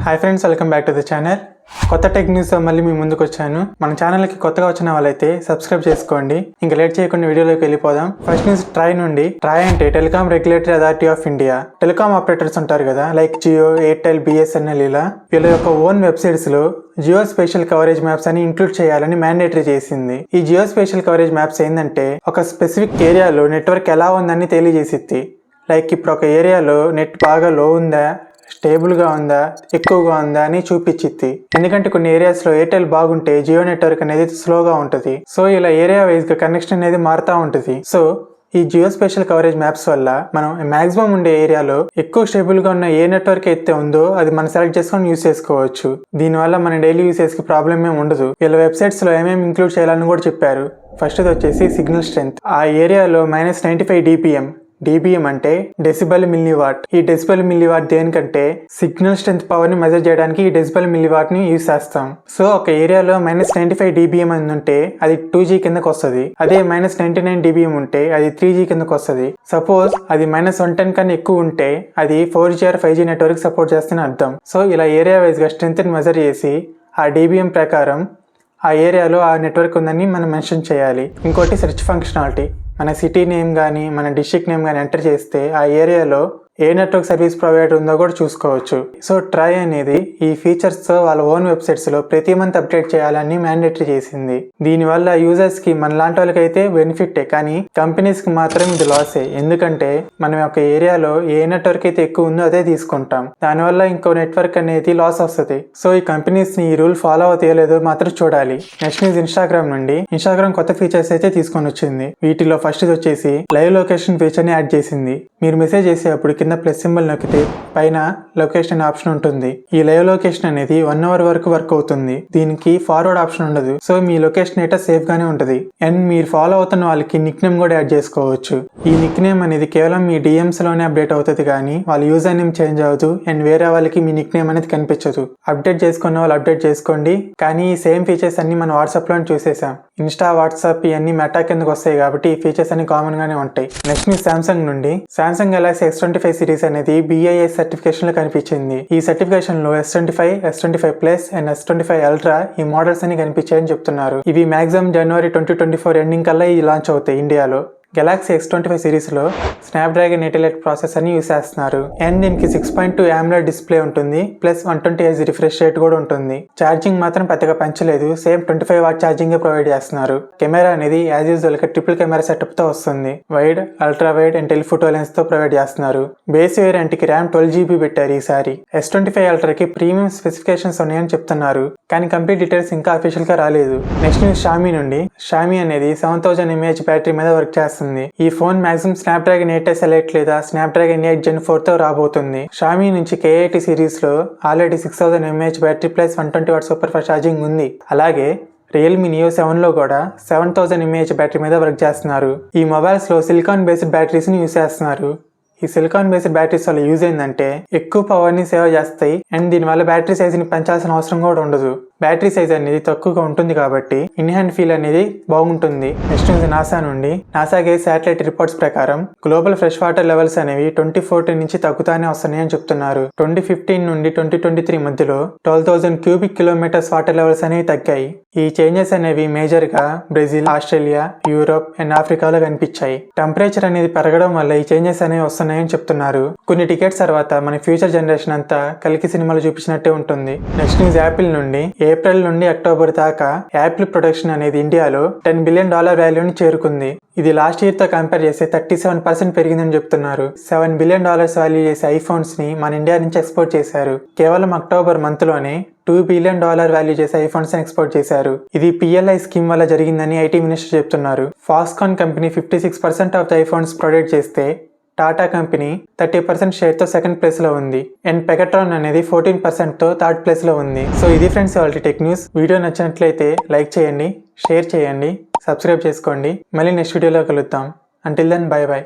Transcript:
Hi friends, welcome back to the channel. కొత్త tech news మళ్ళీ మీ ముందుకు వచ్చాను. మన ఛానల్కి కొత్తగా వచ్చిన వాళ్ళైతే సబ్స్క్రైబ్ చేసుకోండి. ఇంకా లేట్ చేయకుండా వీడియోలోకి వెళ్ళిపోదాం. ఫస్ట్ న్యూస్ ట్రై నుండి. ట్రై అంటే telecom regulatory authority of India. Telecom operators ఉంటారు కదా, లైక్ జియో, ఎయిర్టెల్, బిఎస్ఎన్ఎల్, ఇలా వీళ్ళ యొక్క ఓన్ వెబ్సైట్స్ లో జియో స్పెషల్ కవరేజ్ మ్యాప్స్ అని ఇంక్లూడ్ చేయాలని మ్యాండేటరీ చేసింది. ఈ జియో స్పెషల్ కవరేజ్ మ్యాప్స్ ఏంటంటే ఒక స్పెసిఫిక్ ఏరియాలో నెట్వర్క్ ఎలా ఉందని తెలియజేసిద్ది. లైక్ ఇప్పుడు ఒక ఏరియాలో నెట్ బాగా లో ఉందా, స్టేబుల్గా ఉందా, ఎక్కువగా ఉందా అని చూపించిద్ది. ఎందుకంటే కొన్ని ఏరియాస్లో ఎయిర్టెల్ బాగుంటే జియో నెట్వర్క్ అనేది స్లోగా ఉంటుంది. సో ఇలా ఏరియా వైజ్గా కనెక్షన్ అనేది మారుతూ ఉంటుంది. సో ఈ జియో స్పెషల్ కవరేజ్ మ్యాప్స్ వల్ల మనం మాక్సిమం ఉండే ఏరియాలో ఎక్కువ స్టేబుల్గా ఉన్న ఏ నెట్వర్క్ అయితే ఉందో అది మనం సెలెక్ట్ చేసుకొని యూస్ చేసుకోవచ్చు. దీనివల్ల మన డైలీ యూసేజ్కి ప్రాబ్లం ఏమి ఉండదు. వీళ్ళ వెబ్సైట్స్లో ఏమేమి ఇంక్లూడ్ చేయాలని కూడా చెప్పారు. ఫస్ట్ వచ్చేసి సిగ్నల్ స్ట్రెంత్. ఆ ఏరియాలో -95 dBm. dBm అంటే డెసిబెల్ మిల్లీవాట్. ఈ డెసిబెల్ మిల్లీవాట్ దేనికంటే సిగ్నల్ స్ట్రెంత్ పవర్ ని మెజర్ చేయడానికి ఈ డెసిబెల్ మిల్లీవాట్ ని యూజ్ చేస్తాం. సో ఒక ఏరియాలో -95 dBm అని ఉంటే అది 2G కిందకు వస్తుంది. అదే -99 dBm ఉంటే అది 3G కిందకు వస్తుంది. సపోజ్ అది -110 కన్నా ఎక్కువ ఉంటే అది 4G or 5G network support చేస్తుందని అర్థం. సో ఇలా ఏరియా వైజ్ గా స్ట్రెంత్ ని మెజర్ చేసి ఆ dBm ప్రకారం ఆ ఏరియాలో ఆ నెట్వర్క్ ఉందని మనం మెన్షన్ చేయాలి. ఇంకోటి సెర్చ్ ఫంక్షనాలిటీ. మన సిటీ నేమ్ కానీ మన డిస్ట్రిక్ట్ నేమ్ కానీ ఎంటర్ చేస్తే ఆ ఏరియాలో ఏ నెట్వర్క్ సర్వీస్ ప్రొవైడర్ ఉందో కూడా చూసుకోవచ్చు. సో ట్రై అనేది ఈ ఫీచర్స్తో వాళ్ళ ఓన్ వెబ్సైట్స్లో ప్రతి మంత్ అప్డేట్ చేయాలని మ్యాండేటరీ చేసింది. దీనివల్ల యూజర్స్కి మన లాంటి వాళ్ళకైతే బెనిఫిటే, కానీ కంపెనీస్కి మాత్రం ఇది లాసే. ఎందుకంటే మనం ఒక ఏరియాలో ఏ నెట్వర్క్ అయితే ఎక్కువ ఉందో అదే తీసుకుంటాం. దానివల్ల ఇంకో నెట్వర్క్ అనేది లాస్ వస్తుంది. సో ఈ కంపెనీస్ని ఈ రూల్ ఫాలో అవుతాయో లేదో మాత్రం చూడాలి. నెక్స్ట్ న్యూస్ ఇన్స్టాగ్రామ్ నుండి. ఇన్స్టాగ్రామ్ కొత్త ఫీచర్స్ అయితే తీసుకొని వచ్చింది. వీటిలో ఫస్ట్ వచ్చేసి లైవ్ లొకేషన్ ఫీచర్ని యాడ్ చేసింది. మీరు మెసేజ్ చేసేటప్పుడు కింద ప్లస్ సింబల్ నొక్కితే పైన లొకేషన్ ఆప్షన్ ఉంటుంది. ఈ లైవ్ లొకేషన్ అనేది 1 hour వరకు వర్క్ అవుతుంది. దీనికి ఫార్వర్డ్ ఆప్షన్ ఉండదు. సో మీ లొకేషన్ అయితే సేఫ్ గానే ఉంటుంది. అండ్ మీరు ఫాలో అవుతున్న వాళ్ళకి నిక్ నేమ్ కూడా యాడ్ చేసుకోవచ్చు. ఈ నిక్ నేమ్ అనేది కేవలం మీ డిఎంస్ లోనే అప్డేట్ అవుతుంది, కానీ వాళ్ళ యూజర్ నేమ్ చేంజ్ అవ్వదు. అండ్ వేరే వాళ్ళకి మీ నిక్ నేమ్ అనేది కనిపించదు. అప్డేట్ చేసుకున్న వాళ్ళు అప్డేట్ చేసుకోండి. కానీ ఈ సేమ్ ఫీచర్స్ అన్ని మనం వాట్సాప్ లో చూసేసాం. ఇన్స్టా, వాట్సాప్ ఇవన్నీ మెటా కిందకు వస్తాయి కాబట్టి ఈ ఫీచర్స్ అన్ని కామన్ గానే ఉంటాయి. నెక్స్ట్ మీ సామ్సంగ్ నుండి. సామ్సంగ్ గెలాక్సీ S25 సిరీస్ అనేది BIS సర్టిఫికేషన్ లో కనిపించింది. ఈ సర్టిఫికేషన్ లో S25, S25 Plus and S25 Ultra ఈ మోడల్స్ అని కనిపించాయని చెప్తున్నారు. ఇవి మాక్సిమం జనవరి 2024 ఎండింగ్ కల్లా ఈ లాంచ్ అవుతాయి ఇండియాలో. గెలాక్సీ S25 సిరీస్లో స్నాప్డ్రాగన్ 888 ప్రాసెసర్ని యూస్ చేస్తున్నారు. అండ్ దీనికి 6.2 AMOLED డిస్ప్లే ఉంటుంది. ప్లస్ 120Hz రిఫ్రెష్ రేట్ కూడా ఉంటుంది. ఛార్జింగ్ మాత్రం పెద్దగా పెంచలేదు. సేమ్ 25 వాట్ ఛార్జింగ్ ప్రొవైడ్ చేస్తున్నారు. కెమెరా అనేది యాజ్ యూజువల్ గా ట్రిపుల్ కెమెరా సెటప్ తో వస్తుంది. Wide, ultra wide and telephoto lens తో ప్రొవైడ్ చేస్తున్నారు. బేస్ వేరియంట్ కి ర్యామ్ 12GB పెట్టారు ఈసారి. S25 Ultra కి ప్రీమియం స్పెసిఫికేషన్స్ ఉన్నాయని చెప్తున్నారు, కానీ కంప్లీట్ డీటెయిల్స్ ఇంకా అఫీషియల్ గా రాలేదు. నెక్స్ట్ న్యూస్ షామీ నుండి. షామీ అనేది 7000 mAh బ్యాటరీ మీద వర్క్ చేస్తుంది. ఈ phone maximum Snapdragon 8S Elite లేదా స్నాప్డ్రాగన్ 8 Gen 4 తో రాబోతుంది. షామీ నుంచి K80 సిరీస్ లో already 6000 mAh battery plus 120 what super fast charging ఉంది. అలాగే రియల్మీ Neo 7 లో కూడా 7000 mAh బ్యాటరీ మీద వర్క్ చేస్తున్నారు. ఈ మొబైల్స్ లో సిలికాన్ బేస్డ్ బ్యాటరీస్ ని యూస్ చేస్తున్నారు. ఈ సిలికాన్ బేస్డ్ బ్యాటరీస్ వల్ల యూజ్ ఏంటంటే ఎక్కువ పవర్ ని సేవ్ చేస్తాయి. అండ్ దీనివల్ల బ్యాటరీ సైజ్ ని పెంచాల్సిన అవసరం కూడా ఉండదు. బ్యాటరీ సైజ్ అనేది తక్కువగా ఉంటుంది కాబట్టి ఇన్ హ్యాండ్ ఫీల్ అనేది బాగుంటుంది. నెక్స్ట్ నుంచి నాసా నుండి. నాసా గేజ్ శాటిలైట్ రిపోర్ట్స్ ప్రకారం గ్లోబల్ ఫ్రెష్ వాటర్ లెవెల్స్ అనేవి 2014 నుంచి తగ్గుతానే వస్తున్నాయని చెప్తున్నారు. 2015 నుండి 2023 మధ్యలో 12,000 క్యూబిక్ కిలోమీటర్స్ వాటర్ లెవెల్స్ అనేవి తగ్గాయి. ఈ చేంజెస్ అనేవి మేజర్ గా బ్రెజిల్, ఆస్ట్రేలియా, యూరోప్ అండ్ ఆఫ్రికాలో కనిపించాయి. టెంపరేచర్ అనేది పెరగడం వల్ల ఈ చేంజెస్ అనేవి వస్తున్నాయని చెప్తున్నారు. కొన్ని టికెట్స్ తర్వాత మన ఫ్యూచర్ జనరేషన్ అంతా కలికి సినిమాలు చూపించినట్టే ఉంటుంది. నెక్స్ట్ న్యూస్ యాపిల్ నుండి. ఏప్రిల్ నుండి అక్టోబర్ దాకా యాపిల్ ప్రొడక్షన్ అనేది ఇండియాలో $10 బిలియన్ వాల్యూని చేరుకుంది. ఇది లాస్ట్ ఇయర్ తో కంపేర్ చేస్తే 37% పెరిగిందని చెప్తున్నారు. $7 బిలియన్ వాల్యూ చేసే ఐఫోన్స్ ని మన ఇండియా నుంచి ఎక్స్పోర్ట్ చేశారు. కేవలం అక్టోబర్ మంత్ లోనే $2 బిలియన్ వాల్యూ చేసే ఐఫోన్స్ ఎక్స్పోర్ట్ చేశారు. ఇది PLI స్కీమ్ వల్ల జరిగిందని ఐటీ మినిస్టర్ చెప్తున్నారు. Foxconn company 56% of the iPhones product చేస్తే టాటా కంపెనీ 30% షేర్ తో సెకండ్ ప్లేస్ లో ఉంది. అండ్ పెగట్రాన్ అనేది 14% తో థర్డ్ ప్లేస్ లో ఉంది. సో ఇది ఫ్రెండ్స్ వాళ్ళ టెక్ న్యూస్. వీడియో నచ్చినట్లయితే లైక్ చేయండి, షేర్ చేయండి, సబ్స్క్రైబ్ చేసుకోండి. మళ్ళీ నెక్స్ట్ వీడియోలో కలుద్దాం. Until then bye by.